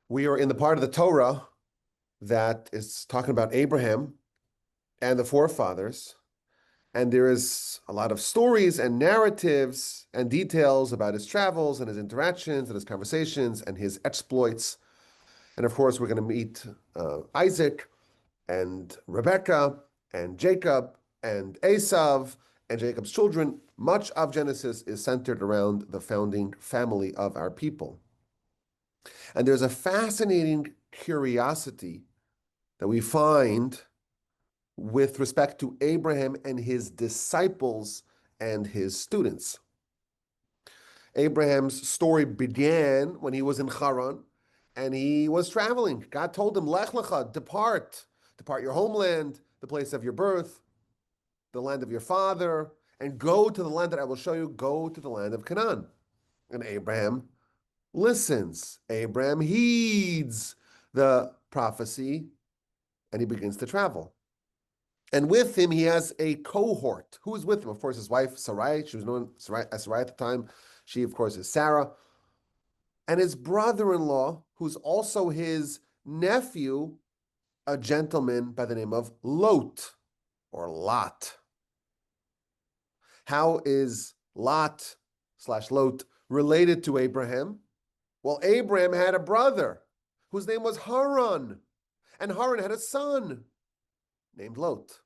We are in the part of the Torah that is talking about Abraham and the forefathers. And there is a lot of stories and narratives and details about his travels and his interactions and his conversations and his exploits. And of course, we're going to meet Isaac and Rebekah and Jacob and Esav and Jacob's children. Much of Genesis is centered around the founding family of our people. And there's a fascinating curiosity that we find with respect to Abraham and his disciples and his students. Abraham's story began when he was in Haran and he was traveling. God told him, Lech lecha, depart your homeland, the place of your birth, the land of your father, and go to the land that I will show you, go to the land of Canaan. And Abraham listens. Abraham heeds the prophecy and he begins to travel. And with him, he has a cohort. Who is with him? Of course, his wife, Sarai. She was known as Sarai at the time. She, of course, is Sarah. And his brother-in-law, who's also his nephew, a gentleman by the name of Lot, or Lot. How is Lot/Lot related to Abraham? Well, Abraham had a brother whose name was Haran, and Haran had a son named Lot.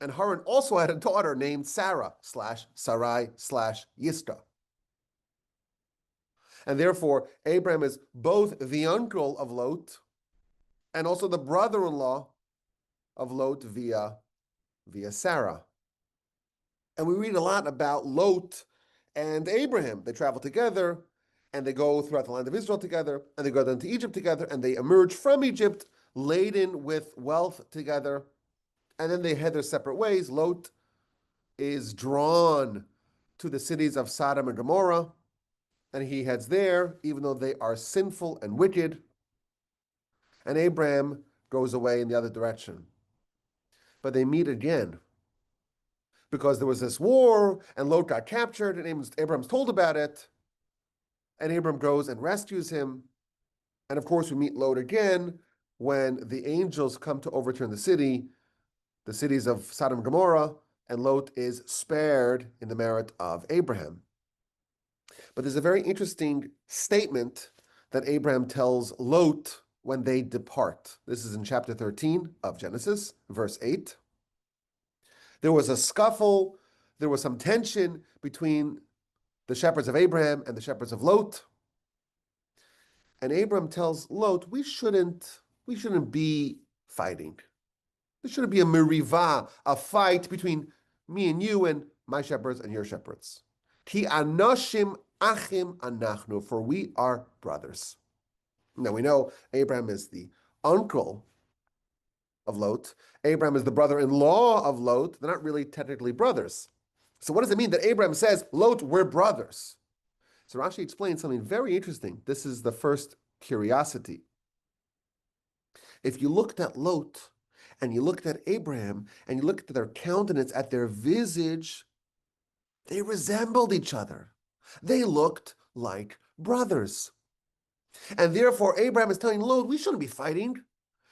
And Haran also had a daughter named Sarai/Yiscah. And therefore, Abraham is both the uncle of Lot and also the brother-in-law of Lot via Sarah. And we read a lot about Lot and Abraham. They travel together, and they go throughout the land of Israel together, and they go down to Egypt together, and they emerge from Egypt laden with wealth together. And then they head their separate ways. Lot is drawn to the cities of Sodom and Gomorrah, and he heads there, even though they are sinful and wicked. And Abraham goes away in the other direction. But they meet again because there was this war, and Lot got captured, and Abraham's told about it, and Abraham goes and rescues him. And of course, we meet Lot again when the angels come to overturn the cities of Sodom and Gomorrah, and Lot is spared in the merit of Abraham. But there's a very interesting statement that Abraham tells Lot when they depart. This is in chapter 13 of Genesis, verse 8. There was a scuffle, there was some tension between the shepherds of Abraham and the shepherds of Lot. And Abraham tells Lot, we shouldn't be fighting. There shouldn't be a merivah, a fight between me and you and my shepherds and your shepherds. Ki anoshim achim anachnu, for we are brothers. Now we know Abraham is the uncle of Lot. Abraham is the brother-in-law of Lot. They're not really technically brothers. So what does it mean that Abraham says, Lot, we're brothers? So Rashi explains something very interesting. This is the first curiosity. If you looked at Lot, and you looked at Abraham, and you looked at their countenance, at their visage, they resembled each other. They looked like brothers. And therefore, Abraham is telling Lot, we shouldn't be fighting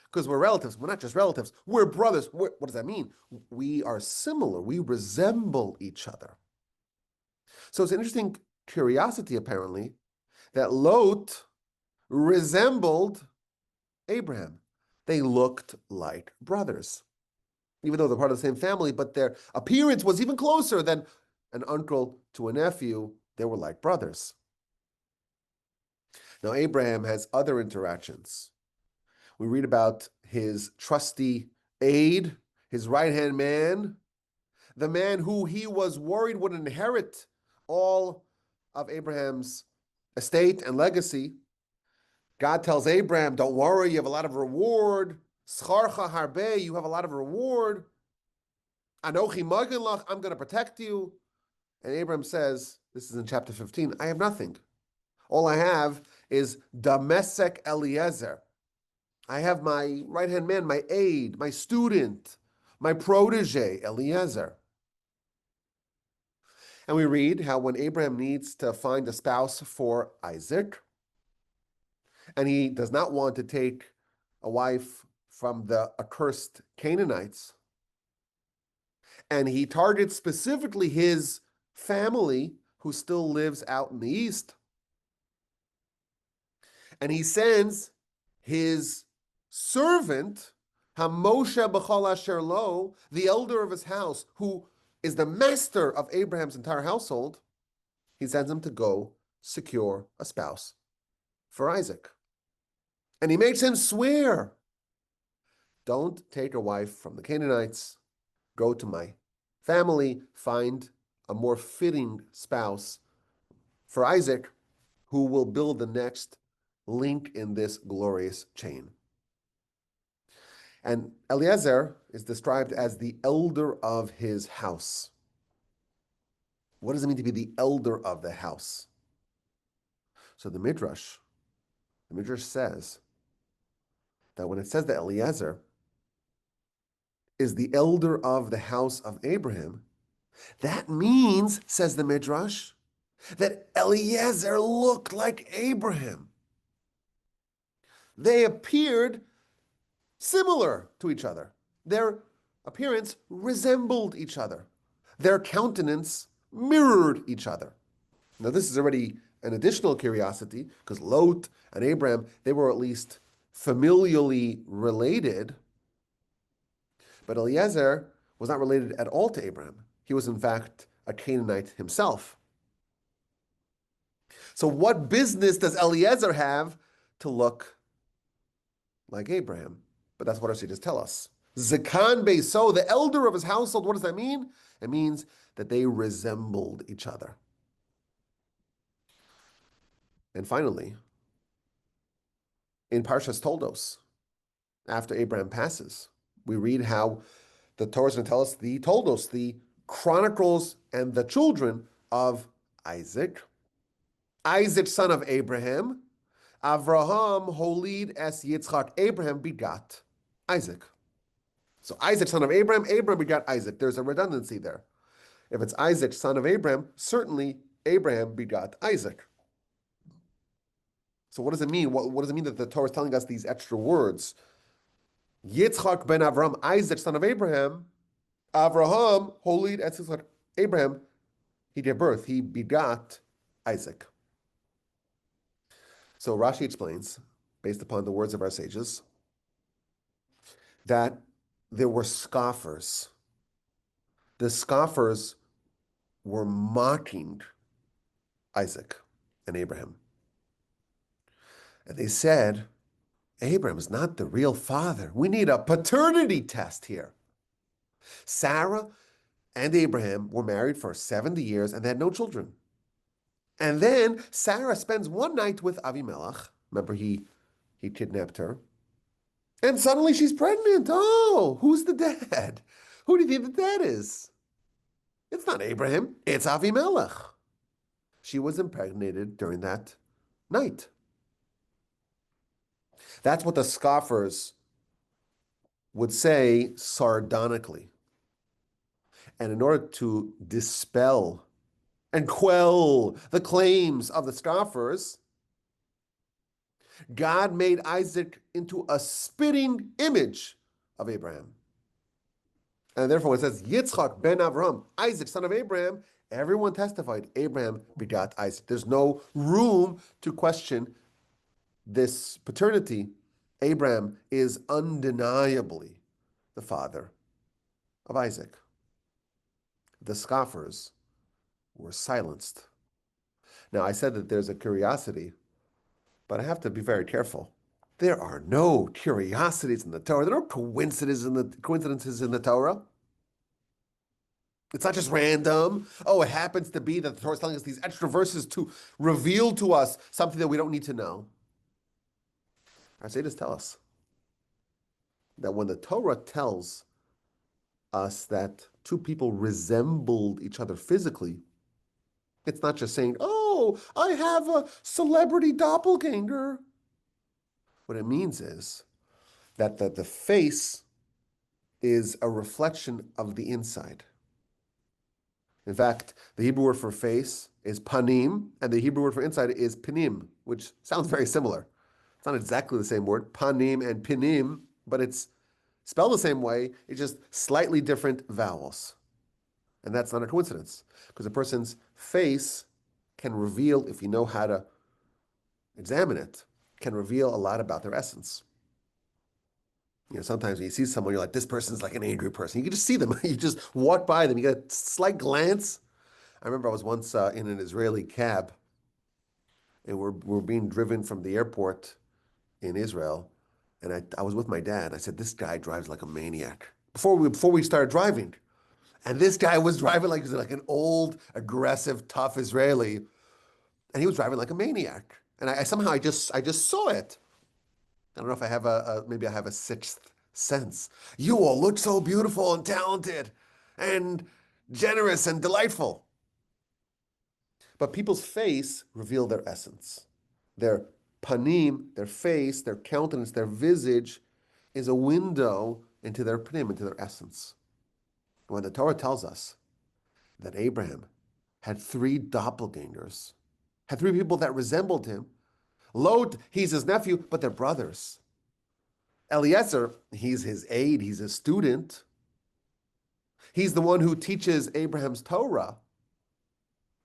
because we're relatives. We're not just relatives. We're brothers. What does that mean? We are similar. We resemble each other. So it's an interesting curiosity, apparently, that Lot resembled Abraham. They looked like brothers, even though they're part of the same family, but their appearance was even closer than an uncle to a nephew. They were like brothers. Now, Abraham has other interactions. We read about his trusty aide, his right-hand man, the man who he was worried would inherit all of Abraham's estate and legacy. God tells Abraham, don't worry, you have a lot of reward. Scharcha harbe, you have a lot of reward. Anochi magen lach, I'm going to protect you. And Abraham says, this is in chapter 15, I have nothing. All I have is Damesek Eliezer. I have my right-hand man, my aide, my student, my protege, Eliezer. And we read how when Abraham needs to find a spouse for Isaac, and he does not want to take a wife from the accursed Canaanites, and he targets specifically his family who still lives out in the east, and he sends his servant Hamoshe B'chol Asher Lo, the elder of his house, who is the master of Abraham's entire household. He sends him to go secure a spouse for Isaac. And he makes him swear, don't take a wife from the Canaanites. Go to my family, find a more fitting spouse for Isaac, who will build the next link in this glorious chain. And Eliezer is described as the elder of his house. What does it mean to be the elder of the house? So the Midrash says that when it says that Eliezer is the elder of the house of Abraham, that means, says the Midrash, that Eliezer looked like Abraham. They appeared similar to each other. Their appearance resembled each other. Their countenance mirrored each other. Now, this is already an additional curiosity, because Lot and Abraham, they were at least familially related. But Eliezer was not related at all to Abraham. He was, in fact, a Canaanite himself. So what business does Eliezer have to look like Abraham? But that's what our sages tell us. Zakan Beiso, the elder of his household, what does that mean? It means that they resembled each other. And finally, in Parshas Toldos, after Abraham passes, we read how the Torah is going to tell us the Toldos, the chronicles and the children of Isaac, Isaac, son of Abraham, Avraham, Holid es Yitzchak, Abraham begot Isaac. So Isaac, son of Abraham, Abraham begot Isaac. There's a redundancy there. If it's Isaac, son of Abraham, certainly Abraham begot Isaac. So what does it mean? What does it mean that the Torah is telling us these extra words? Yitzchak ben Avram, Isaac, son of Abraham, Avraham, Holid es Yitzchak, Abraham, he gave birth, he begot Isaac. So Rashi explains, based upon the words of our sages, that there were scoffers. The scoffers were mocking Isaac and Abraham. And they said, Abraham is not the real father. We need a paternity test here. Sarah and Abraham were married for 70 years and they had no children. And then Sarah spends one night with Avimelech. Remember, he kidnapped her. And suddenly she's pregnant. Oh, who's the dad? Who do you think the dad is? It's not Abraham. It's Avimelech. She was impregnated during that night. That's what the scoffers would say sardonically. And in order to dispel and quell the claims of the scoffers, God made Isaac into a spitting image of Abraham. And therefore, when it says Yitzchak ben Avram, Isaac, son of Abraham, everyone testified Abraham begot Isaac. There's no room to question this paternity. Abraham is undeniably the father of Isaac. The scoffers were silenced. Now, I said that there's a curiosity, but I have to be very careful. There are no curiosities in the Torah. There are no coincidences in the Torah. It's not just random. Oh, it happens to be that the Torah is telling us these extra verses to reveal to us something that we don't need to know. Our sages tell us that when the Torah tells us that two people resembled each other physically, it's not just saying, oh, I have a celebrity doppelganger. What it means is that the face is a reflection of the inside. In fact, the Hebrew word for face is panim, and the Hebrew word for inside is panim, which sounds very similar. It's not exactly the same word, panim and pinim, but it's spelled the same way. It's just slightly different vowels. And that's not a coincidence, because a person's face can reveal, if you know how to examine it, can reveal a lot about their essence. Sometimes when you see someone, you're like, this person's like an angry person. You can just see them. You just walk by them. You get a slight glance. I remember I was once in an Israeli cab, and we're being driven from the airport in Israel, and I was with my dad. I said, this guy drives like a maniac. Before we started driving, and this guy was driving like an old, aggressive, tough Israeli, and he was driving like a maniac. And I somehow I just saw it. I don't know if I have maybe I have a sixth sense. You all look so beautiful and talented and generous and delightful. But people's face reveal their essence. Their panim, their face, their countenance, their visage is a window into their panim, into their essence. When the Torah tells us that Abraham had three doppelgangers, had three people that resembled him. Lot, he's his nephew, but they're brothers. Eliezer, he's his aide, he's his student. He's the one who teaches Abraham's Torah.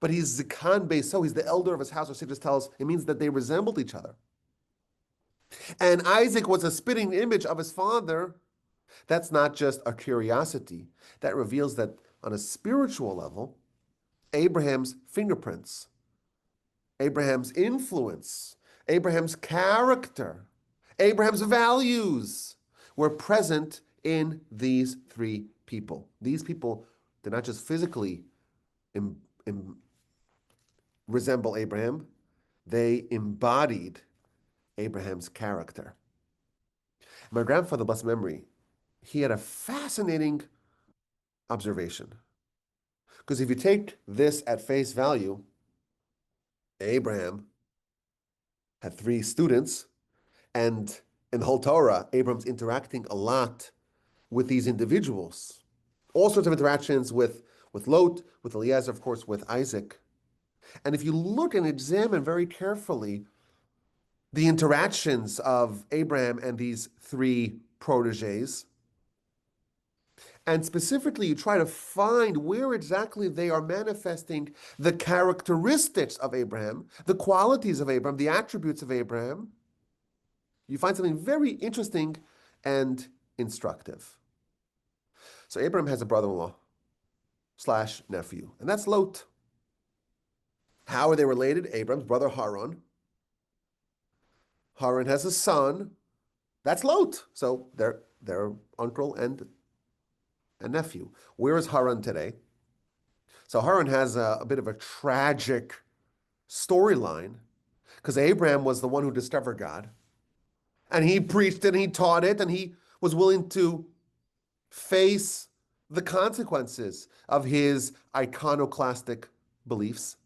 But he's Zikan Beiso, he's the elder of his house. Or just tells it means that they resembled each other. And Isaac was a spitting image of his father. That's not just a curiosity. That reveals that on a spiritual level, Abraham's fingerprints, Abraham's influence, Abraham's character, Abraham's values were present in these three people. These people did not just physically resemble Abraham, they embodied Abraham's character. My grandfather, blessed memory, he had a fascinating observation. Because if you take this at face value, Abraham had three students, and in the whole Torah, Abraham's interacting a lot with these individuals. All sorts of interactions with Lot, with Eliezer, of course, with Isaac. And if you look and examine very carefully the interactions of Abraham and these three proteges, and specifically you try to find where exactly they are manifesting the characteristics of Abraham, the qualities of Abraham, the attributes of Abraham, you find something very interesting and instructive. So Abraham has a brother-in-law / nephew, and that's Lot. How are they related? Abraham's brother Haran. Haran has a son. That's Lot. So they're uncle and nephew. Where is Haran today? So Haran has a bit of a tragic storyline because Abraham was the one who discovered God. And he preached it and he taught it and he was willing to face the consequences of his iconoclastic beliefs.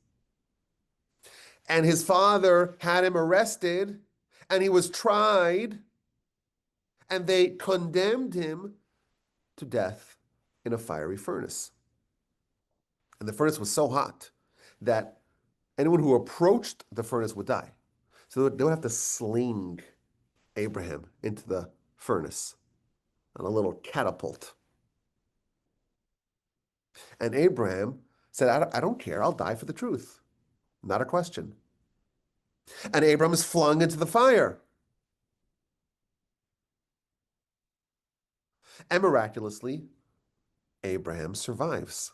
And his father had him arrested and he was tried and they condemned him to death in a fiery furnace. And the furnace was so hot that anyone who approached the furnace would die. So they would have to sling Abraham into the furnace on a little catapult. And Abraham said, I don't care, I'll die for the truth. Not a question. And Abraham is flung into the fire. And miraculously, Abraham survives.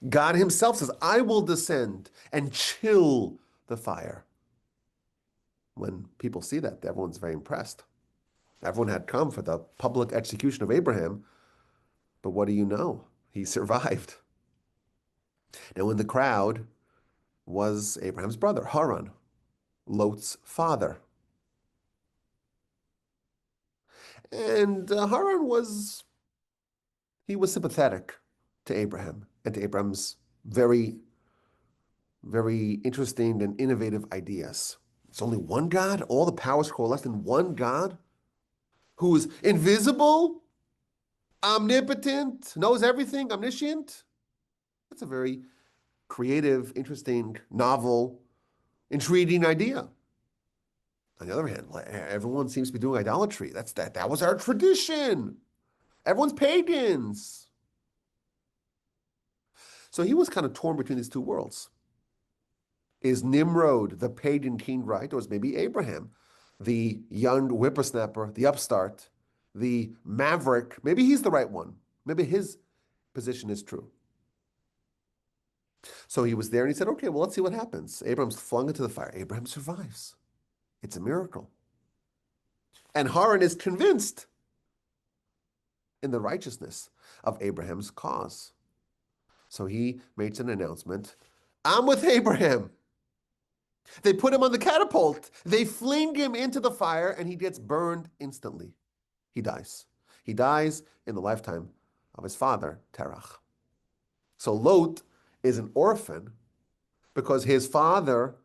God himself says, I will descend and chill the fire. When people see that, everyone's very impressed. Everyone had come for the public execution of Abraham, but what do you know? He survived. Now in the crowd was Abraham's brother, Haran, Lot's father. And Haran was sympathetic to Abraham and to Abraham's very, very interesting and innovative ideas. It's only one God? All the powers coalesced in one God? Who is invisible, omnipotent, knows everything, omniscient? That's a very creative, interesting, novel, intriguing idea. On the other hand, everyone seems to be doing idolatry. That was our tradition. Everyone's pagans. So he was kind of torn between these two worlds. Is Nimrod the pagan king right? Or is maybe Abraham, the young whippersnapper, the upstart, the maverick? Maybe he's the right one. Maybe his position is true. So he was there and he said, okay, well, let's see what happens. Abraham's flung into the fire. Abraham survives. It's a miracle. And Haran is convinced in the righteousness of Abraham's cause. So he makes an announcement. I'm with Abraham. They put him on the catapult. They fling him into the fire and he gets burned instantly. He dies. He dies in the lifetime of his father, Terach. So Lot is an orphan because his father,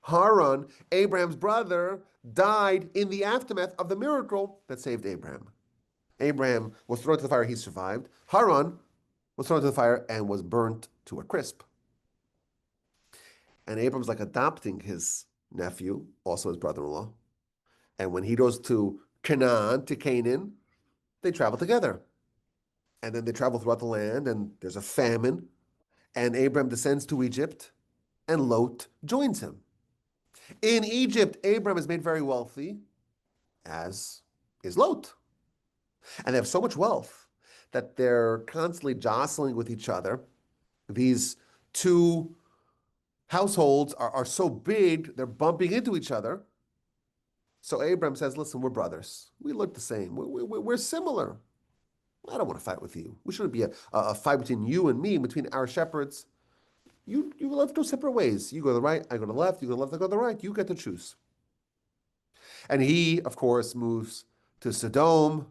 Haran, Abraham's brother, died in the aftermath of the miracle that saved Abraham. Abraham was thrown into the fire, he survived. Haran was thrown into the fire and was burnt to a crisp. And Abram's like adopting his nephew, also his brother-in-law. And when he goes to Canaan, they travel together. And then they travel throughout the land, and there's a famine. And Abram descends to Egypt, and Lot joins him. In Egypt, Abram is made very wealthy, as is Lot. And they have so much wealth that they're constantly jostling with each other. These two households are so big, they're bumping into each other. So Abram says, listen, we're brothers. We look the same. We're similar. I don't want to fight with you. We shouldn't be a fight between you and me, between our shepherds. You let's go separate ways. You go to the right, I go to the left. You go to the left, I go to the right. You get to choose. And he, of course, moves to Sodom,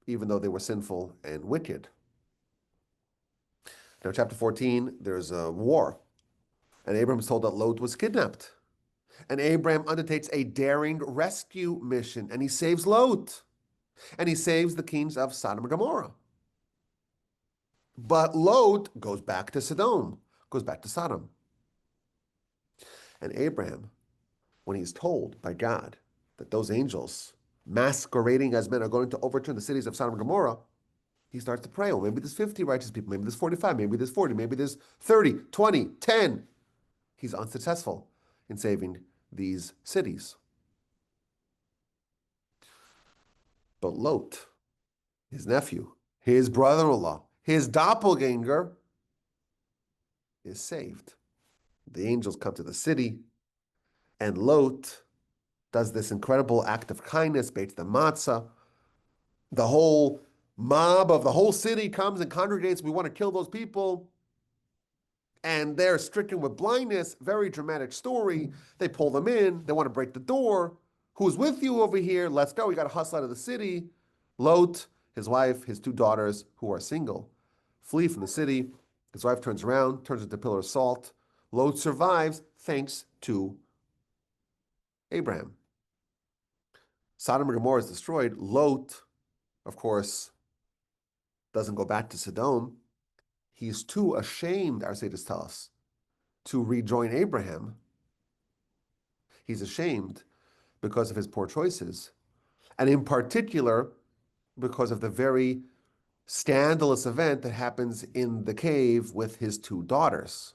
even though they were sinful and wicked. Now, chapter 14, there's a war. And Abram is told that Lot was kidnapped. And Abram undertakes a daring rescue mission, and he saves Lot. And he saves the kings of Sodom and Gomorrah. But Lot goes back to Sodom, goes back to Sodom. And Abraham, when he's told by God that those angels masquerading as men are going to overturn the cities of Sodom and Gomorrah, he starts to pray, oh, maybe there's 50 righteous people, maybe there's 45, maybe there's 40, maybe there's 30, 20, 10. He's unsuccessful in saving these cities. But Lot, his nephew, his brother-in-law, his doppelganger, is saved. The angels come to the city, and Lot does this incredible act of kindness, bakes the matzah. The whole mob of the whole city comes and congregates. We want to kill those people. And they're stricken with blindness. Very dramatic story. They pull them in. They want to break the door. Who's with you over here? Let's go. We got to hustle out of the city. Lot, his wife, his two daughters, who are single, flee from the city. His wife turns around, turns into a pillar of salt. Lot survives thanks to Abraham. Sodom and Gomorrah is destroyed. Lot, of course, doesn't go back to Sodom. He's too ashamed, our sages tell us, to rejoin Abraham. He's ashamed because of his poor choices, and in particular, because of the very scandalous event that happens in the cave with his two daughters.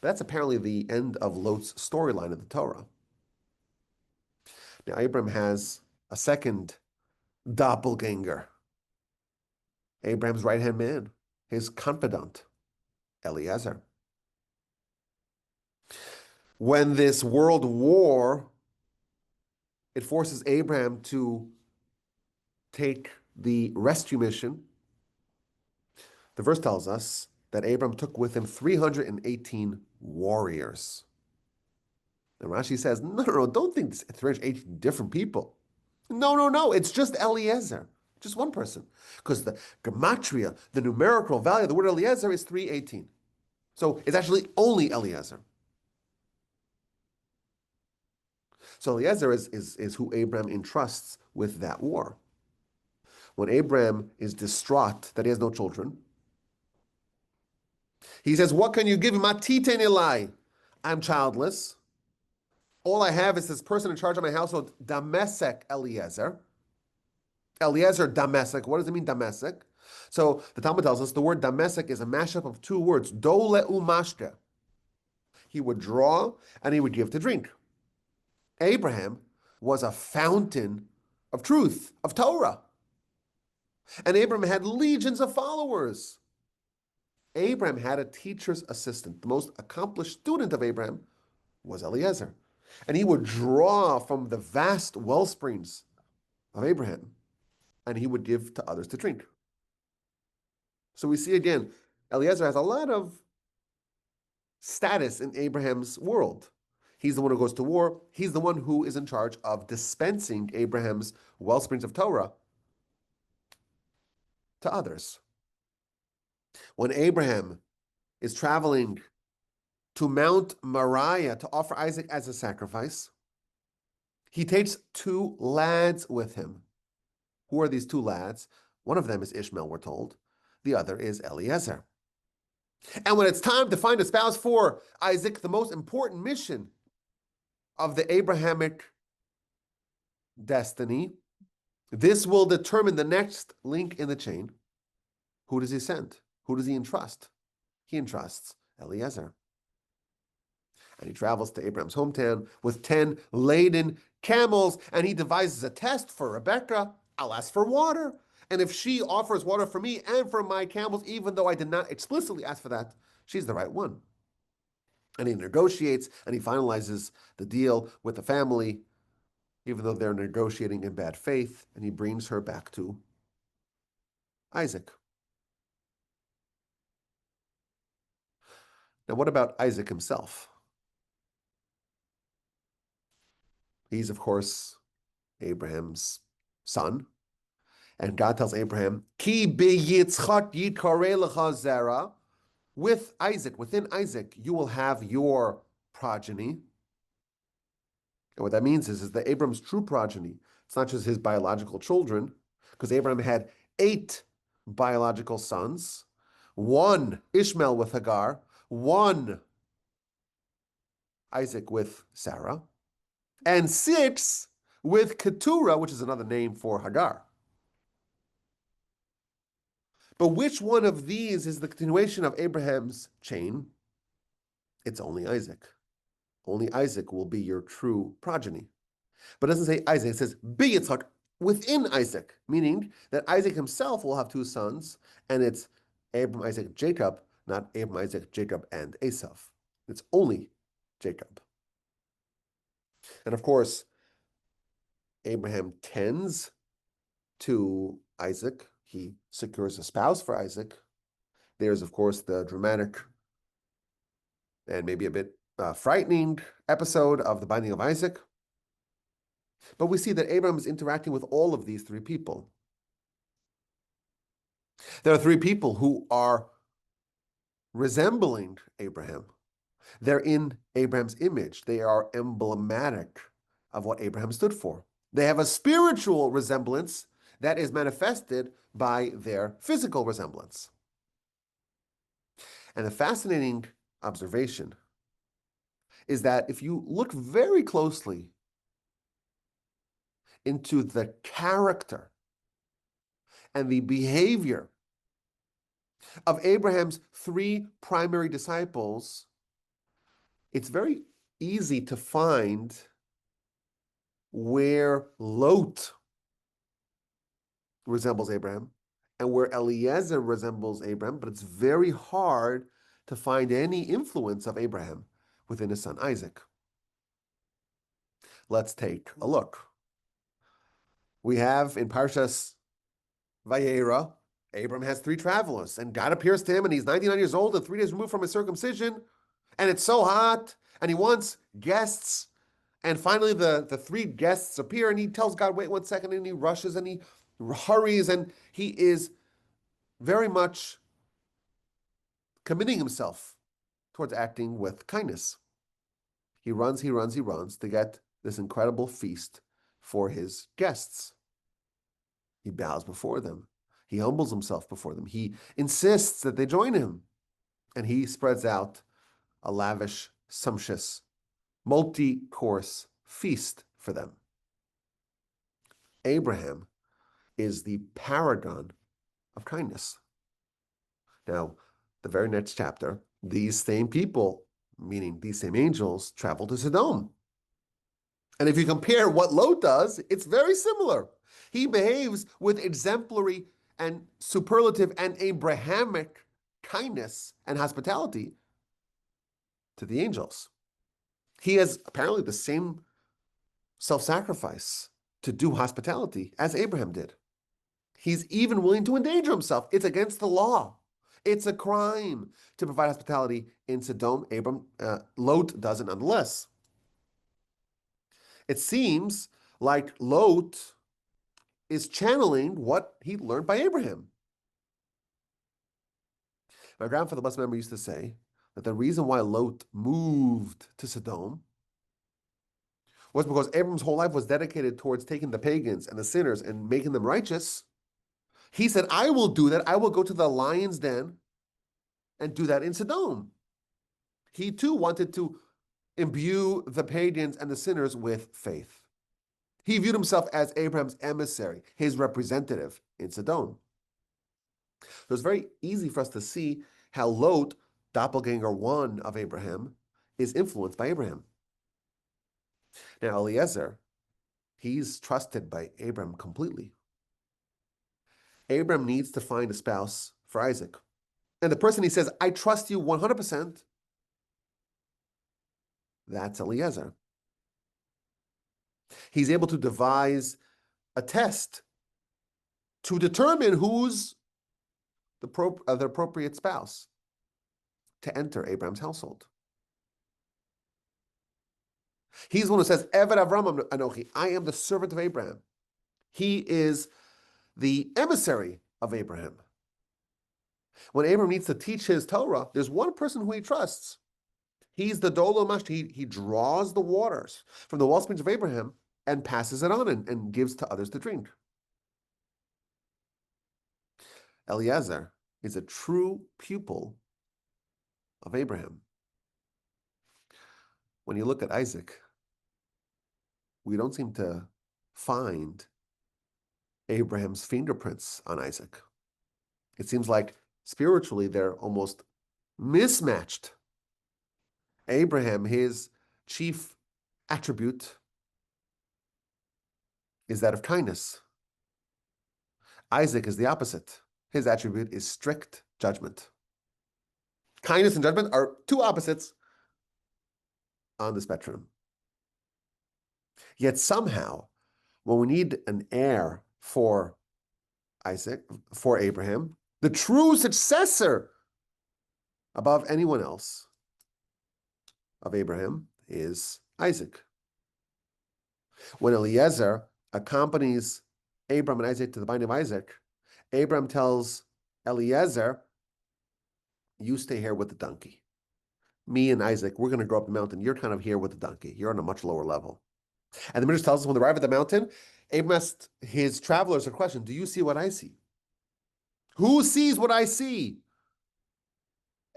That's apparently the end of Lot's storyline in the Torah. Now, Abraham has a second doppelganger, Abraham's right-hand man, his confidant, Eliezer. When this world war, it forces Abraham to take the rescue mission. The verse tells us that Abraham took with him 318 warriors. And Rashi says, no, don't think it's 318 different people. No, it's just Eliezer, just one person. Because the gematria, the numerical value of the word Eliezer is 318. So it's actually only Eliezer. So Eliezer is who Abraham entrusts with that war. When Abraham is distraught that he has no children, he says, what can you give him? I'm childless. All I have is this person in charge of my household, Damesek Eliezer. Eliezer Damesek. What does it mean, Damesek? So the Talmud tells us the word Damesek is a mashup of two words, dole umashke. He would draw and he would give to drink. Abraham was a fountain of truth, of Torah. And Abraham had legions of followers. Abraham had a teacher's assistant. The most accomplished student of Abraham was Eliezer. And he would draw from the vast well springs of Abraham, and he would give to others to drink. So we see again, Eliezer has a lot of status in Abraham's world. He's the one who goes to war. He's the one who is in charge of dispensing Abraham's well springs of Torah to others. When Abraham is traveling to Mount Moriah to offer Isaac as a sacrifice, he takes two lads with him. Who are these two lads? One of them is Ishmael, we're told. The other is Eliezer. And when it's time to find a spouse for Isaac, the most important mission of the Abrahamic destiny, this will determine the next link in the chain. Who does he send? Who does he entrust? He entrusts Eliezer. And he travels to Abraham's hometown with 10 laden camels, and he devises a test for Rebekah. I'll ask for water. And if she offers water for me and for my camels, even though I did not explicitly ask for that, she's the right one. And he negotiates and he finalizes the deal with the family, even though they're negotiating in bad faith, and he brings her back to Isaac. Now, what about Isaac himself? He's, of course, Abraham's son. And God tells Abraham, Ki beyitzchak yikareh lecha zera. With Isaac, within Isaac, you will have your progeny. And what that means is that Abraham's true progeny, it's not just his biological children, because Abraham had 8 biological sons, 1 Ishmael with Hagar, 1 Isaac with Sarah, and 6 with Keturah, which is another name for Hagar. But which one of these is the continuation of Abraham's chain? It's only Isaac. Only Isaac will be your true progeny. But it doesn't say Isaac, it says Yitzchak within Isaac, meaning that Isaac himself will have 2 sons, and it's Abram, Isaac, Jacob, not Abram, Isaac, Jacob, and Esav. It's only Jacob. And of course, Abraham tends to Isaac. He secures a spouse for Isaac. There's, of course, the dramatic and maybe a bit frightening episode of the binding of Isaac. But we see that Abraham is interacting with all of these 3 people. There are 3 people who are resembling Abraham. They're in Abraham's image. They are emblematic of what Abraham stood for. They have a spiritual resemblance that is manifested by their physical resemblance. And the fascinating observation is that if you look very closely into the character and the behavior of Abraham's 3 primary disciples, it's very easy to find where Lot resembles Abraham and where Eliezer resembles Abraham, but it's very hard to find any influence of Abraham within his son Isaac. Let's take a look. We have in Parshas Vayera, Abram has 3 travelers, and God appears to him, and he's 99 years old and 3 days removed from his circumcision, and it's so hot, and he wants guests, and finally the 3 guests appear, and he tells God, wait 1 second, and he rushes, and he hurries, and he is very much committing himself towards acting with kindness. He runs to get this incredible feast for his guests. He bows before them. He humbles himself before them. He insists that they join him. And he spreads out a lavish, sumptuous multi-course feast for them. Abraham is the paragon of kindness. Now, the very next chapter, these same people, meaning these same angels, travel to Sodom. And if you compare what Lot does, it's very similar. He behaves with exemplary and superlative and Abrahamic kindness and hospitality to the angels. He has apparently the same self-sacrifice to do hospitality as Abraham did. He's even willing to endanger himself. It's against the law. It's a crime to provide hospitality in Sodom. Lot does it nonetheless. It seems like Lot is channeling what he learned by Abraham. My grandfather, blessed memory, used to say that the reason why Lot moved to Sodom was because Abram's whole life was dedicated towards taking the pagans and the sinners and making them righteous. He said, I will do that. I will go to the lion's den and do that in Sodom. He too wanted to imbue the pagans and the sinners with faith. He viewed himself as Abraham's emissary, his representative in Sodom. So it's very easy for us to see how Lot, doppelganger one of Abraham, is influenced by Abraham. Now, Eliezer, he's trusted by Abraham completely. Abraham needs to find a spouse for Isaac. And the person he says, I trust you 100%, that's Eliezer. He's able to devise a test to determine who's the appropriate spouse to enter Abraham's household. He's the one who says, Eved Avram Anochi, I am the servant of Abraham. He is the emissary of Abraham. When Abraham needs to teach his Torah, there's one person who he trusts. He's the Dolo Mashti. He draws the waters from the wellsprings of Abraham and passes it on and gives to others to drink. Eliezer is a true pupil of Abraham. When you look at Isaac, we don't seem to find Abraham's fingerprints on Isaac. It seems like spiritually they're almost mismatched. Abraham, his chief attribute is that of kindness. Isaac is the opposite. His attribute is strict judgment. Kindness and judgment are two opposites on the spectrum. Yet somehow, when we need an heir for Isaac, for Abraham, the true successor above anyone else of Abraham is Isaac. When Eliezer accompanies Abraham and Isaac to the binding of Isaac, Abraham tells Eliezer, you stay here with the donkey. Me and Isaac, we're going to go up the mountain. You're kind of here with the donkey. You're on a much lower level. And the Midrash tells us when they arrive at the mountain, Abraham asked his travelers a question, do you see what I see? Who sees what I see?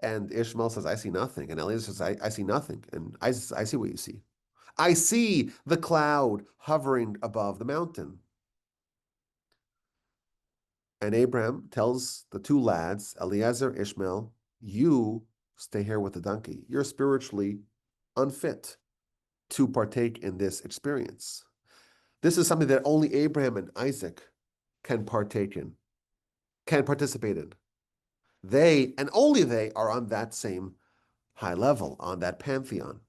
And Ishmael says, I see nothing. And Eliezer says, I see nothing. And Isaac says, I see what you see. I see the cloud hovering above the mountain. And Abraham tells the two lads, Eliezer, Ishmael, you stay here with the donkey. You're spiritually unfit to partake in this experience. This is something that only Abraham and Isaac can partake in, can participate in. They, and only they, are on that same high level, on that pantheon.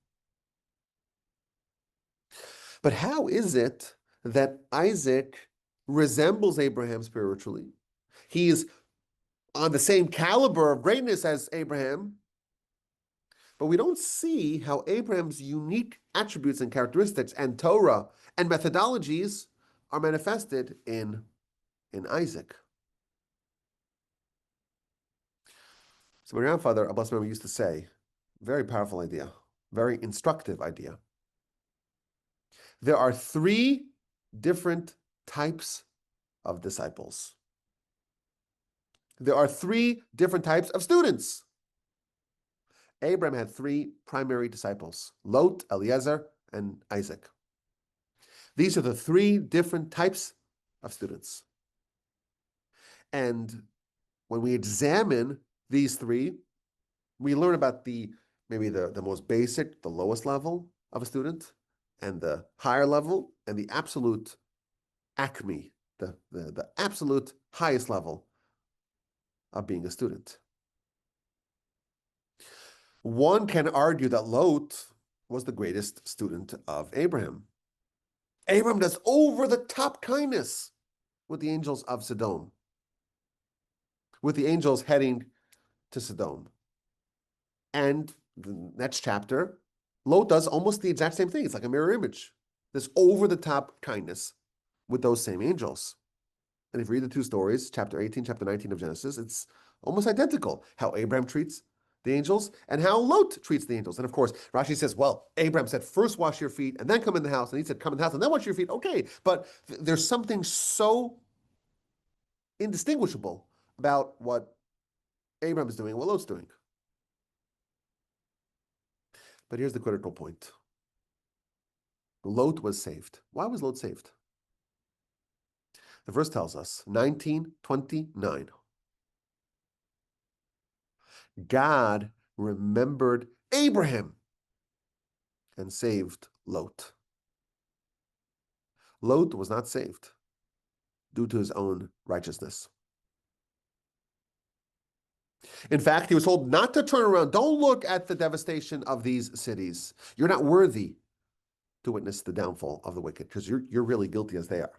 But how is it that Isaac resembles Abraham spiritually? He is on the same caliber of greatness as Abraham, but we don't see how Abraham's unique attributes and characteristics and Torah and methodologies are manifested in Isaac. So my grandfather, a blessed memory, used to say, very powerful idea, very instructive idea. There are three different types of disciples. There are three different types of students. Abraham had three primary disciples, Lot, Eliezer, and Isaac. These are the three different types of students. And when we examine these three, we learn about maybe the most basic, the lowest level of a student, and the higher level, and the absolute acme, the absolute highest level of being a student. One can argue that Lot was the greatest student of Abraham. Abraham does over-the-top kindness with the angels of Sodom, with the angels heading to Sodom. And the next chapter, Lot does almost the exact same thing. It's like a mirror image. This over-the-top kindness with those same angels. And if you read the two stories, chapter 18, chapter 19 of Genesis, it's almost identical. How Abraham treats the angels and how Lot treats the angels. And of course, Rashi says, well, Abraham said, first wash your feet and then come in the house. And he said, come in the house and then wash your feet. Okay, but there's something so indistinguishable about what Abraham is doing and what Lot's doing. But here's the critical point. Lot was saved. Why was Lot saved? The verse tells us, 19:29. God remembered Abraham and saved Lot. Lot was not saved due to his own righteousness. In fact, he was told not to turn around. Don't look at the devastation of these cities. You're not worthy to witness the downfall of the wicked because you're really guilty as they are.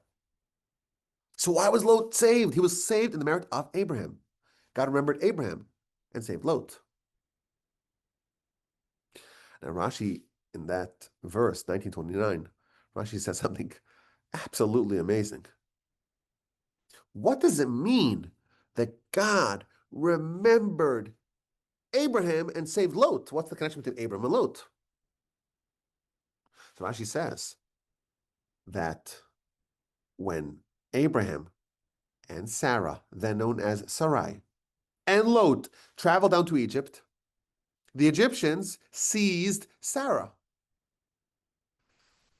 So why was Lot saved? He was saved in the merit of Abraham. God remembered Abraham and saved Lot. Now Rashi, in that verse, 19:29, Rashi says something absolutely amazing. What does it mean that God remembered Abraham and saved Lot? What's the connection between Abraham and Lot? So Rashi says that when Abraham and Sarah, then known as Sarai, and Lot traveled down to Egypt, the Egyptians seized Sarah.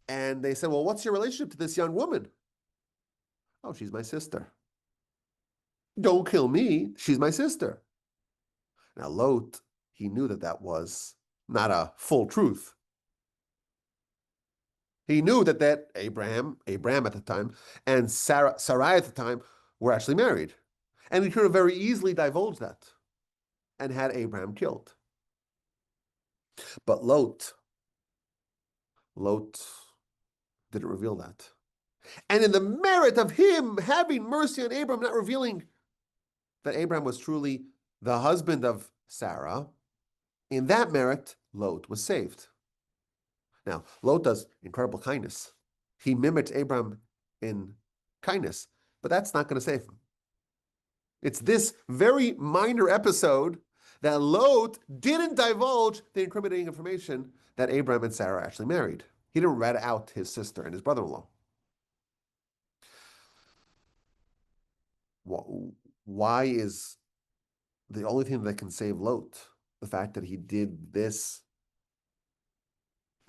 And they said, well, what's your relationship to this young woman? Oh, she's my sister. Don't kill me. She's my sister. Now, Lot, he knew that that was not a full truth. He knew that Abraham at the time, and Sarai at the time were actually married. And he could have very easily divulged that and had Abraham killed. But Lot didn't reveal that. And in the merit of him having mercy on Abraham, not revealing that Abraham was truly the husband of Sarah, in that merit, Lot was saved. Now, Lot does incredible kindness. He mimics Abraham in kindness, but that's not going to save him. It's this very minor episode that Lot didn't divulge the incriminating information that Abraham and Sarah actually married. He didn't rat out his sister and his brother-in-law. Why is the only thing that can save Lot the fact that he did this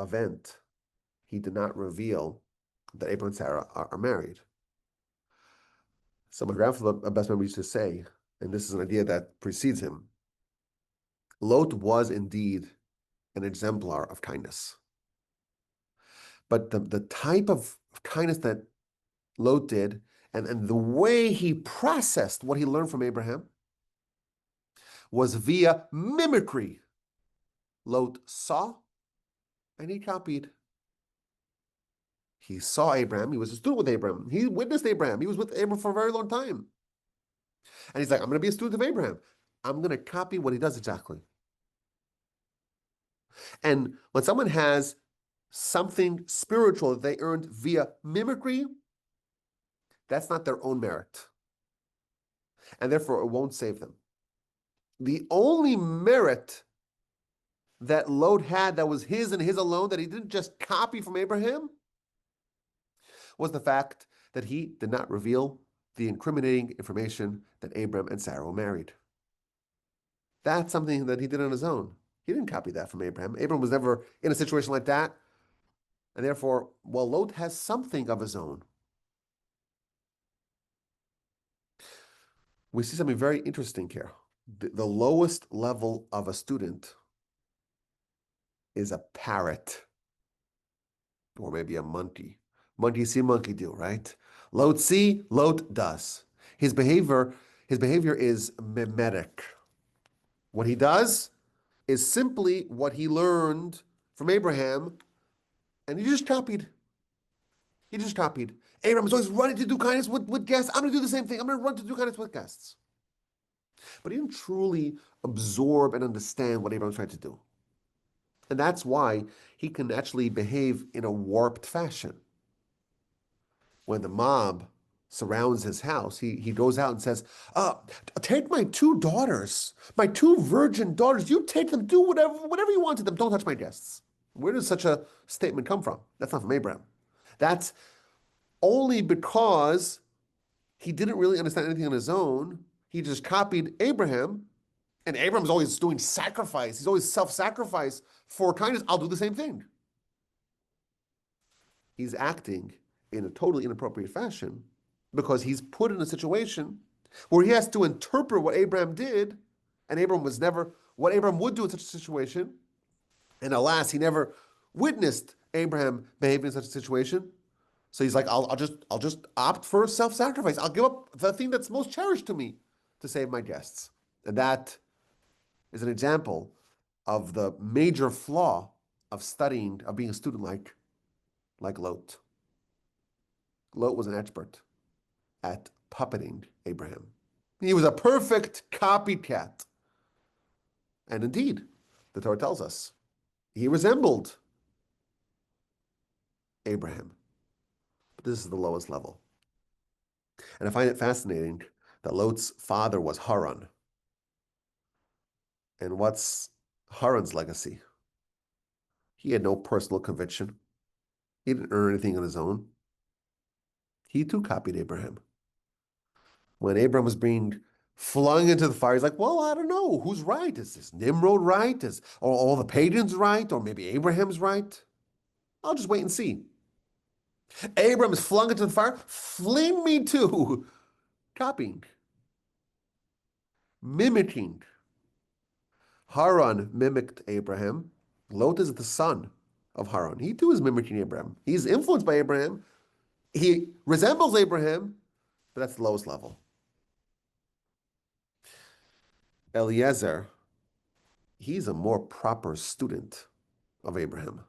event? He did not reveal that Abraham and Sarah are married. So my grandfather, best member, used to say, and this is an idea that precedes him, Lot was indeed an exemplar of kindness. But the type of kindness that Lot did and the way he processed what he learned from Abraham was via mimicry. Lot saw and he copied. He saw Abraham. He was a student with Abraham. He witnessed Abraham. He was with Abraham for a very long time. And he's like, I'm going to be a student of Abraham. I'm going to copy what he does exactly. And when someone has something spiritual that they earned via mimicry, that's not their own merit. And therefore, it won't save them. The only merit that Lot had that was his and his alone, that he didn't just copy from Abraham, was the fact that he did not reveal the incriminating information that Abraham and Sarah were married. That's something that he did on his own. He didn't copy that from Abraham. Abraham was never in a situation like that. And therefore, while Lot has something of his own, we see something very interesting here. The lowest level of a student is a parrot, or maybe a monkey. Monkey see, monkey do, right? Lot see, Lot does. His behavior is mimetic. What he does is simply what he learned from Abraham, and he just copied. He just copied. Abraham is always running to do kindness with guests. I'm going to do the same thing. I'm going to run to do kindness with guests. But he didn't truly absorb and understand what Abraham's trying to do. And that's why he can actually behave in a warped fashion. When the mob surrounds his house, he goes out and says, take my two daughters, my two virgin daughters. You take them, do whatever you want to them. Don't touch my guests. Where does such a statement come from? That's not from Abraham. That's only because he didn't really understand anything on his own. He just copied Abraham, and Abraham's always doing sacrifice. He's always self-sacrifice for kindness. I'll do the same thing. He's acting in a totally inappropriate fashion because he's put in a situation where he has to interpret what Abraham did, and Abraham was never what Abraham would do in such a situation. And alas, he never witnessed Abraham behaving in such a situation. So he's like, I'll just opt for self-sacrifice. I'll give up the thing that's most cherished to me to save my guests. And that is an example of the major flaw of studying, of being a student like Lot. Lot was an expert at puppeting Abraham. He was a perfect copycat. And indeed, the Torah tells us, he resembled Abraham. But this is the lowest level. And I find it fascinating that Lot's father was Haran. And what's Haran's legacy? He had no personal conviction. He didn't earn anything on his own. He too copied Abraham. When Abraham was being flung into the fire, he's like, well, I don't know. Who's right? Is this Nimrod right? Are all the pagans right? Or maybe Abraham's right? I'll just wait and see. Abraham is flung into the fire. Fling me too. Copying. Mimicking. Haran mimicked Abraham. Lot is the son of Haran. He too is mimicking Abraham. He's influenced by Abraham. He resembles Abraham, but that's the lowest level. Eliezer, he's a more proper student of Abraham.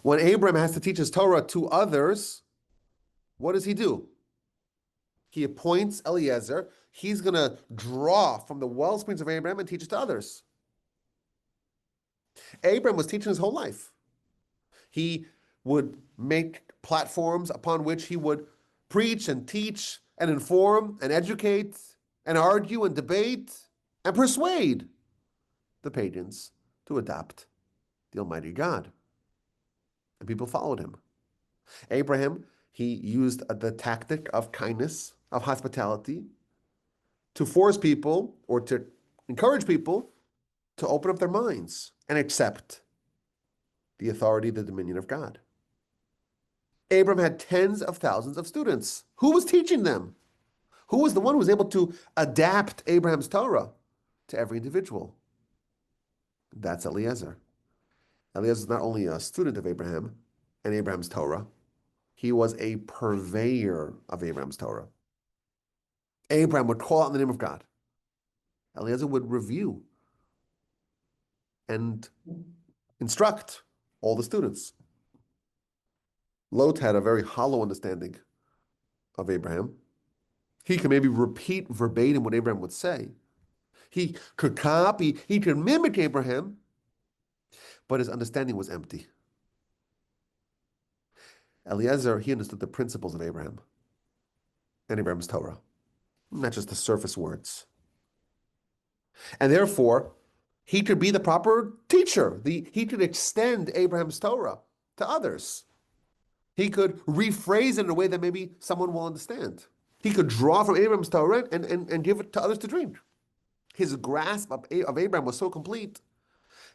When Abraham has to teach his Torah to others, what does he do? He appoints Eliezer. He's going to draw from the well springs of Abraham and teach it to others. Abraham was teaching his whole life. He would make platforms upon which he would preach and teach and inform and educate and argue and debate and persuade the pagans to adopt the Almighty God. And people followed him. Abraham, he used the tactic of kindness, of hospitality, to force people or to encourage people to open up their minds and accept the authority, the dominion of God. Abraham had tens of thousands of students. Who was teaching them? Who was the one who was able to adapt Abraham's Torah to every individual? That's Eliezer. Eliezer is not only a student of Abraham and Abraham's Torah, he was a purveyor of Abraham's Torah. Abraham would call out in the name of God. Eliezer would review and instruct all the students. Lot had a very hollow understanding of Abraham. He could maybe repeat verbatim what Abraham would say. He could copy, he could mimic Abraham, but his understanding was empty. Eliezer, he understood the principles of Abraham and Abraham's Torah, not just the surface words. And therefore, he could be the proper teacher. He could extend Abraham's Torah to others. He could rephrase it in a way that maybe someone will understand. He could draw from Abraham's Torah and give it to others to drink. his grasp of Abraham was so complete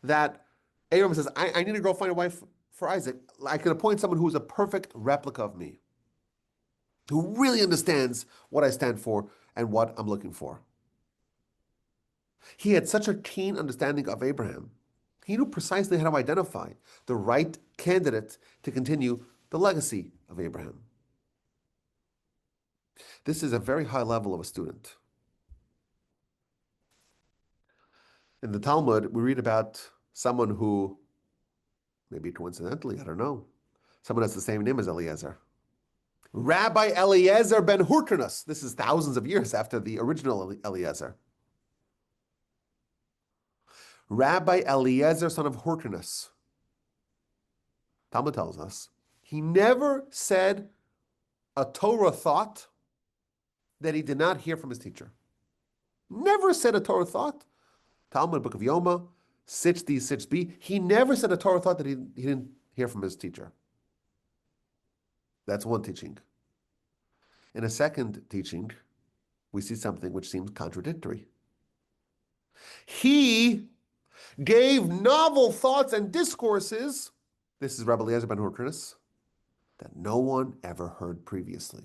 that Abraham says, I need to go find a wife for Isaac. I can appoint someone who is a perfect replica of me, who really understands what I stand for and what I'm looking for. He had such a keen understanding of Abraham. He knew precisely how to identify the right candidate to continue the legacy of Abraham. This is a very high level of a student. In the Talmud, we read about someone who, maybe coincidentally, I don't know, someone has the same name as Eliezer. Rabbi Eliezer ben Hyrcanus. This is thousands of years after the original Eliezer. Rabbi Eliezer, son of Hyrcanus. Talmud tells us he never said a Torah thought that he did not hear from his teacher. Never said a Torah thought. Talmud, Book of Yoma, 6d, 6b. He never said a Torah thought that he didn't hear from his teacher. That's one teaching. In a second teaching, we see something which seems contradictory. He gave novel thoughts and discourses, this is Rabbi Eliezer ben Hyrcanus, that no one ever heard previously.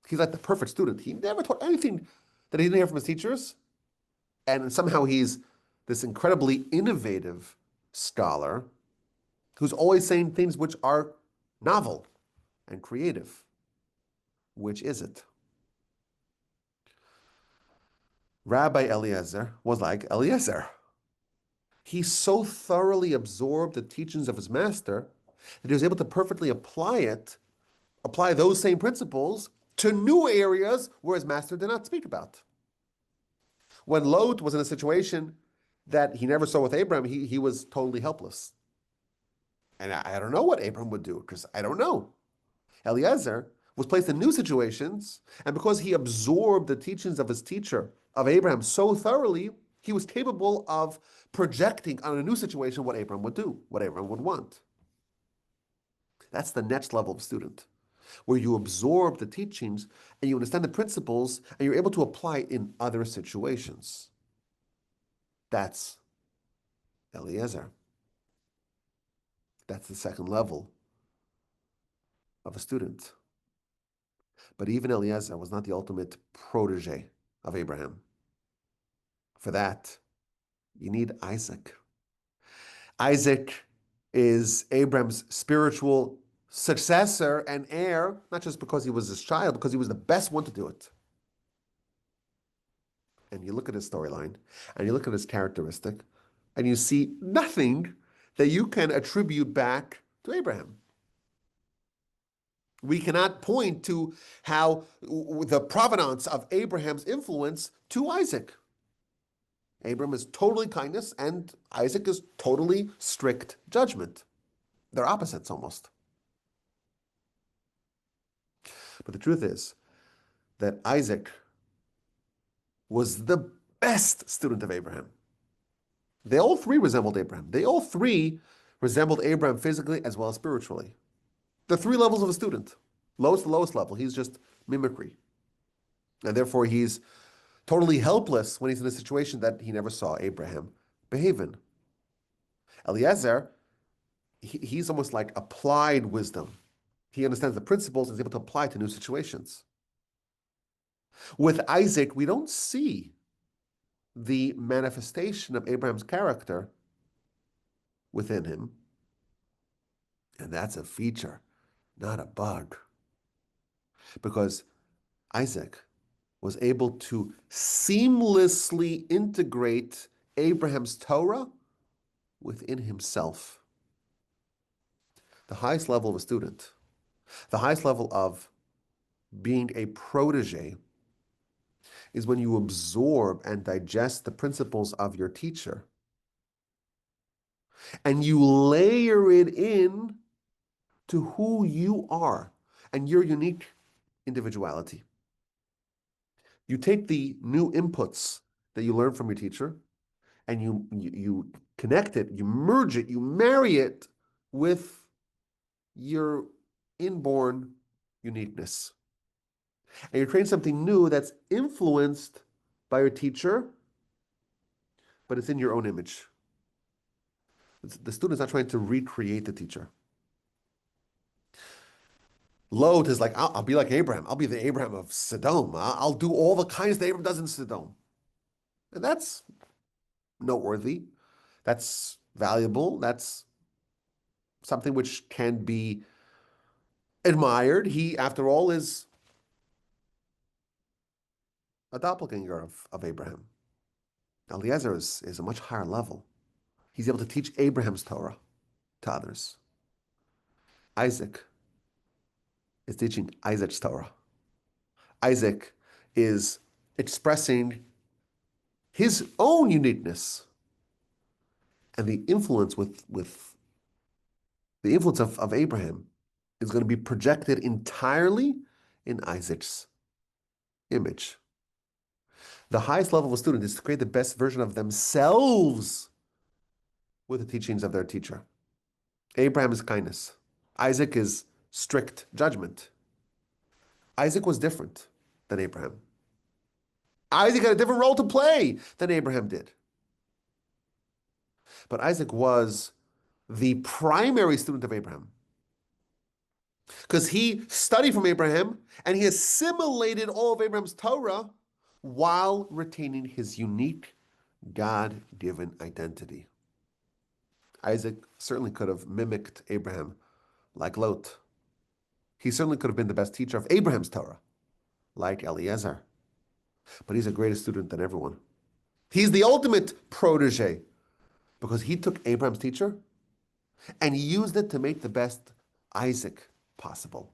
He's like the perfect student. He never taught anything that he didn't hear from his teachers, and somehow he's this incredibly innovative scholar who's always saying things which are novel and creative. Which is it? Rabbi Eliezer was like Eliezer. He so thoroughly absorbed the teachings of his master that he was able to perfectly apply those same principles to new areas where his master did not speak about. When Lot was in a situation that he never saw with Abraham, he was totally helpless. And I don't know what Abraham would do, because I don't know. Eliezer was placed in new situations, and because he absorbed the teachings of his teacher, of Abraham, so thoroughly, he was capable of projecting on a new situation what Abraham would do, what Abraham would want. That's the next level of student, where you absorb the teachings and you understand the principles and you're able to apply it in other situations. That's Eliezer. That's the second level of a student. But even Eliezer was not the ultimate protege of Abraham. For that, you need Isaac. Isaac is Abraham's spiritual successor and heir, not just because he was his child, because he was the best one to do it. And you look at his storyline, and you look at his characteristic, and you see nothing that you can attribute back to Abraham. We cannot point to how the provenance of Abraham's influence to Isaac. Abraham is totally kindness, and Isaac is totally strict judgment. They're opposites almost. But the truth is that Isaac was the best student of Abraham. They all three resembled Abraham. They all three resembled Abraham physically as well as spiritually. The three levels of a student. Lowest, the lowest level. He's just mimicry. And therefore, he's totally helpless when he's in a situation that he never saw Abraham behave in. Eliezer, he's almost like applied wisdom. He understands the principles and is able to apply to new situations. With Isaac, we don't see the manifestation of Abraham's character within him. And that's a feature, not a bug. Because Isaac was able to seamlessly integrate Abraham's Torah within himself. The highest level of a student, the highest level of being a protege, is when you absorb and digest the principles of your teacher and you layer it in to who you are and your unique individuality. You take the new inputs that you learn from your teacher and you connect it, you merge it, you marry it with your inborn uniqueness. And you create something new that's influenced by your teacher, but it's in your own image. The student's not trying to recreate the teacher. Lot is like, I'll be like Abraham. I'll be the Abraham of Sodom. I'll do all the kindness that Abraham does in Sodom. And that's noteworthy. That's valuable. That's something which can be admired. He, after all, is a doppelganger of Abraham. Eliezer is a much higher level. He's able to teach Abraham's Torah to others. Isaac is teaching Isaac's Torah. Isaac is expressing his own uniqueness, and the influence with the influence of Abraham is going to be projected entirely in Isaac's image. The highest level of a student is to create the best version of themselves with the teachings of their teacher. Abraham is kindness. Isaac is strict judgment. Isaac was different than Abraham. Isaac had a different role to play than Abraham did. But Isaac was the primary student of Abraham because he studied from Abraham and he assimilated all of Abraham's Torah while retaining his unique God-given identity. Isaac certainly could have mimicked Abraham like Lot. He certainly could have been the best teacher of Abraham's Torah, like Eliezer. But he's a greater student than everyone. He's the ultimate protege because he took Abraham's teacher and used it to make the best Isaac possible.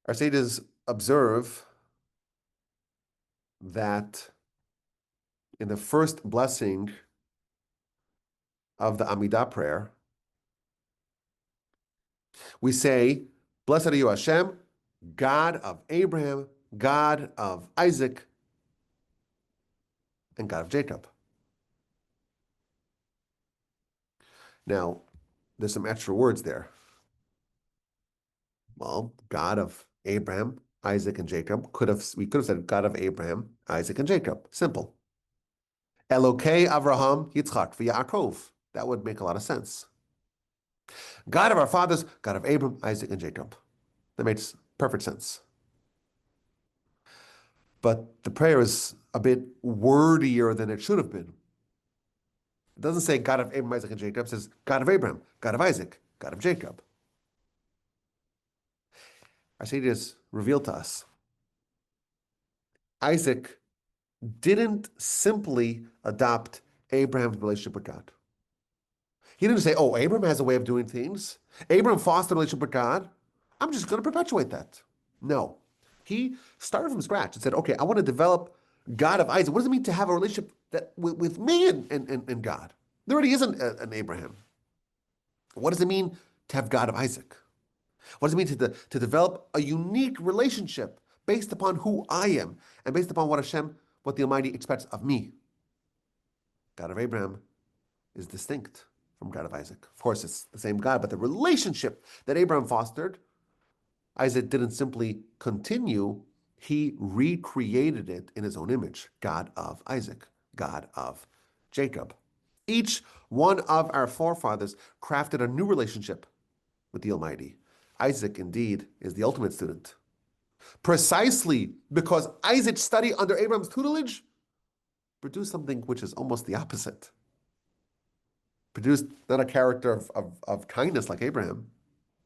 Our sages observe that in the first blessing of the Amidah prayer, we say, "Blessed are you, Hashem, God of Abraham, God of Isaac, and God of Jacob." Now, there's some extra words there. Well, God of Abraham, Isaac, and Jacob, we could have said God of Abraham, Isaac, and Jacob. Simple. Elokei Avraham, Yitzchak, v'Yaakov. That would make a lot of sense. God of our fathers, God of Abraham, Isaac, and Jacob. That makes perfect sense. But the prayer is a bit wordier than it should have been. It doesn't say God of Abraham, Isaac, and Jacob. It says God of Abraham, God of Isaac, God of Jacob. Our sages reveal to us Isaac didn't simply adopt Abraham's relationship with God. He didn't say, oh, Abraham has a way of doing things. Abraham fostered a relationship with God. I'm just going to perpetuate that. No. He started from scratch and said, okay, I want to develop God of Isaac. What does it mean to have a relationship with me and God? There already isn't an Abraham. What does it mean to have God of Isaac? What does it mean to develop a unique relationship based upon who I am and based upon what Hashem, what the Almighty expects of me? God of Abraham is distinct from God of Isaac. Of course, it's the same God, but the relationship that Abraham fostered, Isaac didn't simply continue, he recreated it in his own image. God of Isaac, God of Jacob. Each one of our forefathers crafted a new relationship with the Almighty. Isaac, indeed, is the ultimate student. Precisely because Isaac's study under Abraham's tutelage produced something which is almost the opposite. Produced not a character of kindness like Abraham,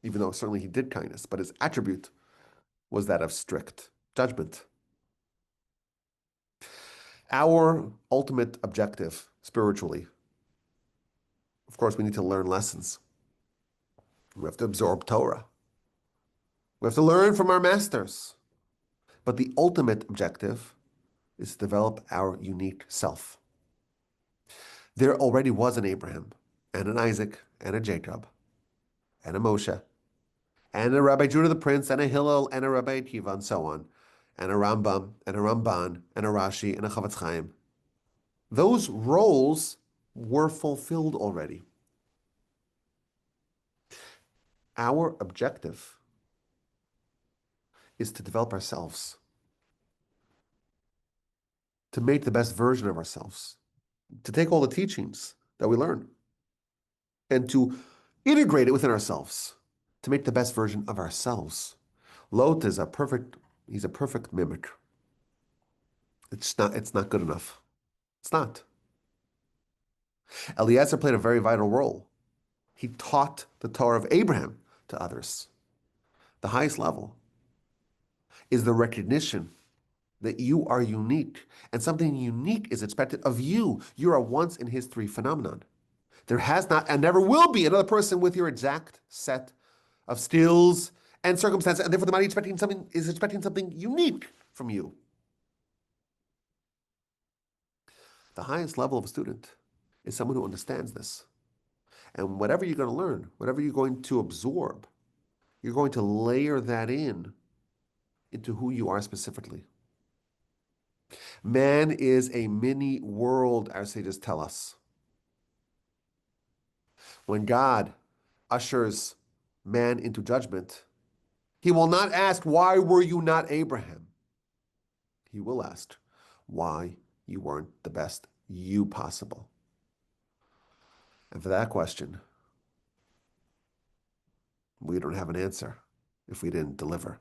even though certainly he did kindness, but his attribute was that of strict judgment. Our ultimate objective spiritually, of course, we need to learn lessons. We have to absorb Torah. We have to learn from our masters. But the ultimate objective is to develop our unique self. There already was an Abraham, and an Isaac, and a Jacob, and a Moshe, and a Rabbi Judah the Prince, and a Hillel, and a Rabbi Akiva, and so on, and a Rambam, and a Ramban, and a Rashi, and a Chavetz Chaim. Those roles were fulfilled already. Our objective is to develop ourselves. to make the best version of ourselves, to take all the teachings that we learn and to integrate it within ourselves, to make the best version of ourselves. Lot is he's a perfect mimic. It's not good enough. It's not. Eliezer played a very vital role. He taught the Torah of Abraham to others. The highest level is the recognition that you are unique, and something unique is expected of you. You're a once-in-history phenomenon. There has not and never will be another person with your exact set of skills and circumstances, and therefore the mind is expecting something unique from you. The highest level of a student is someone who understands this. And whatever you're going to learn, whatever you're going to absorb, you're going to layer that into who you are specifically. Man is a mini world, our sages tell us. When God ushers man into judgment, he will not ask, why were you not Abraham? He will ask, why you weren't the best you possible. And for that question, we don't have an answer if we didn't deliver.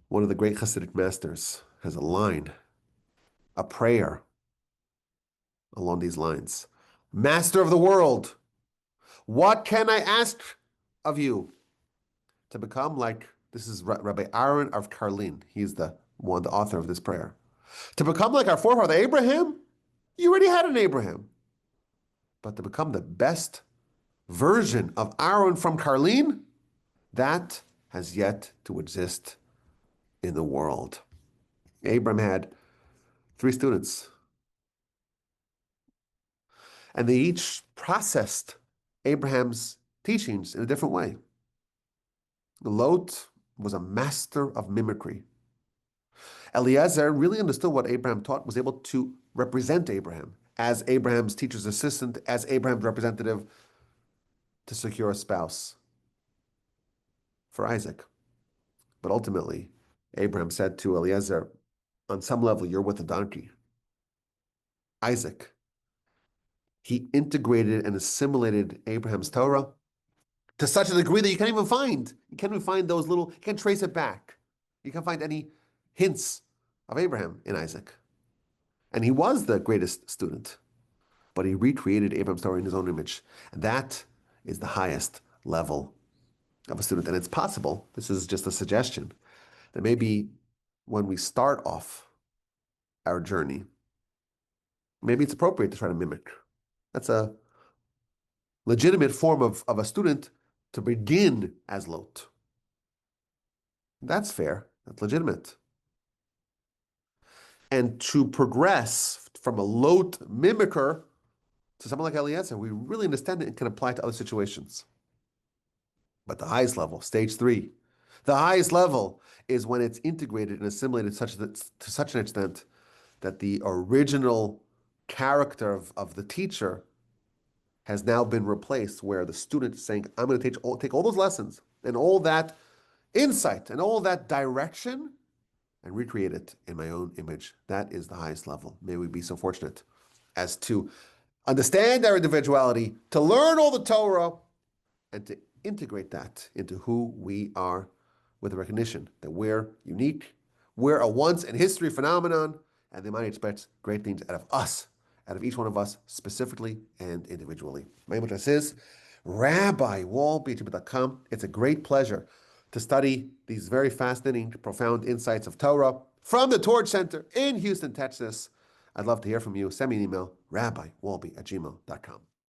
One of the great Hasidic masters has a line, a prayer along these lines. Master of the world, what can I ask of you? To become like, this is Rabbi Aaron of Karlin. He's the author of this prayer. To become like our forefather Abraham, you already had an Abraham. But to become the best version of Aaron from Karlin, that has yet to exist in the world. Abraham had 3 students, and they each processed Abraham's teachings in a different way. Lot was a master of mimicry. Eliezer really understood what Abraham taught, was able to represent Abraham as Abraham's teacher's assistant, as Abraham's representative to secure a spouse for Isaac. But ultimately, Abraham said to Eliezer, on some level, you're with a donkey. Isaac, he integrated and assimilated Abraham's Torah to such a degree that you can't even find those little, you can't trace it back. You can't find any hints of Abraham in Isaac. And he was the greatest student, but he recreated Abraham's Torah in his own image. And that is the highest level of a student. And it's possible, this is just a suggestion, that maybe when we start off our journey, maybe it's appropriate to try to mimic. That's a legitimate form of a student to begin as Lot. That's fair. That's legitimate. And to progress from a Lot mimicker to someone like Eliezer, we really understand it and can apply it to other situations. But the highest level, stage 3, the highest level is when it's integrated and assimilated to such an extent that the original character of the teacher has now been replaced, where the student is saying, I'm going to take all those lessons and all that insight and all that direction and recreate it in my own image. That is the highest level. May we be so fortunate as to understand our individuality, to learn all the Torah, and to integrate that into who we are, with the recognition that we're unique, we're a once-in-history phenomenon, and the Almighty expects great things out of us, out of each one of us, specifically and individually. My name is Rabbi Wolbe. It's a great pleasure to study these very fascinating, profound insights of Torah from the Torch Center in Houston, Texas. I'd love to hear from you. Send me an email, rabbiwolbe@gmail.com.